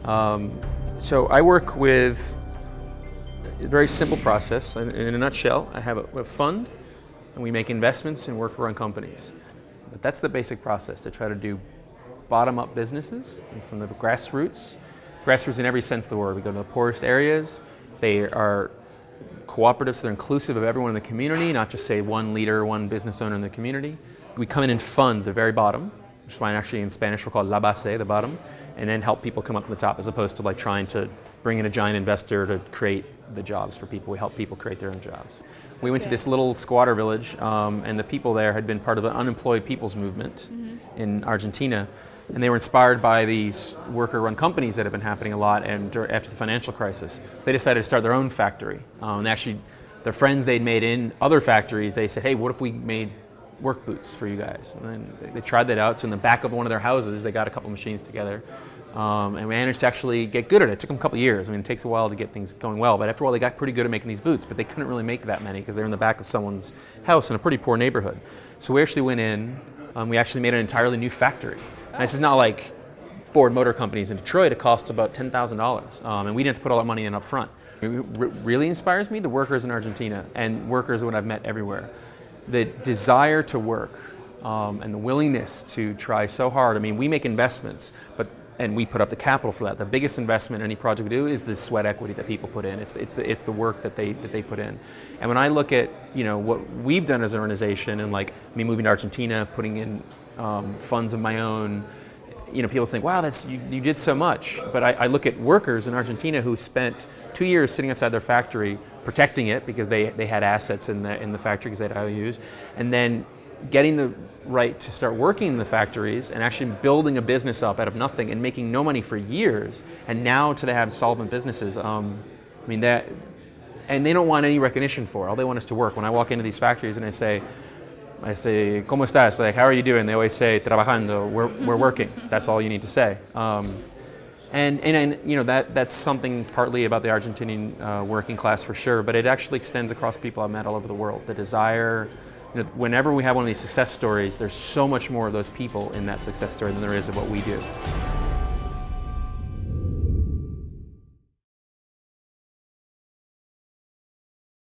So I work with a very simple process. In a nutshell, I have a fund, and we make investments in worker-run companies. But that's the basic process, to try to do bottom-up businesses from the grassroots in every sense of the word. We go to the poorest areas. They are cooperatives, so they're inclusive of everyone in the community, not just say one leader, one business owner in the community. We come in and fund the very bottom, which is why actually in Spanish we're called la base, the bottom, and then help people come up to the top, as opposed to like trying to bring in a giant investor to create the jobs for people. We help people create their own jobs. We went to this little squatter village, and the people there had been part of the unemployed people's movement in Argentina, and they were inspired by these worker-run companies that have been happening a lot and after the financial crisis. So they decided to start their own factory. And actually, their friends they'd made in other factories, they said, hey, what if we made work boots for you guys? And then they tried that out. So in the back of one of their houses, they got a couple machines together and managed to actually get good at it. It took them a couple years. I mean, it takes a while to get things going well, but after a while they got pretty good at making these boots, but they couldn't really make that many because they're in the back of someone's house in a pretty poor neighborhood. So we actually went in, we actually made an entirely new factory. And this is not like Ford Motor Companies in Detroit. It cost about $10,000, and we didn't have to put all that money in up front. It really inspires me, the workers in Argentina, and workers that I've met everywhere. The desire to work and the willingness to try so hard. I mean, we make investments, and we put up the capital for that. The biggest investment in any project we do is the sweat equity that people put in. It's the work that they put in. And when I look at what we've done as an organization, and like me moving to Argentina, putting in funds of my own, people think, wow, you did so much. But I look at workers in Argentina who spent 2 years sitting outside their factory, protecting it because they had assets in the factory because they had IOUs, and then getting the right to start working in the factories and actually building a business up out of nothing and making no money for years, and now to have solvent businesses. I mean that, and they don't want any recognition for it. All they want is to work. When I walk into these factories and I say, ¿Cómo estás? Like, how are you doing? They always say, trabajando. We're working. That's all you need to say. And that's something partly about the Argentinian working class for sure, but it actually extends across people I've met all over the world. The desire. Whenever we have one of these success stories, there's so much more of those people in that success story than there is of what we do.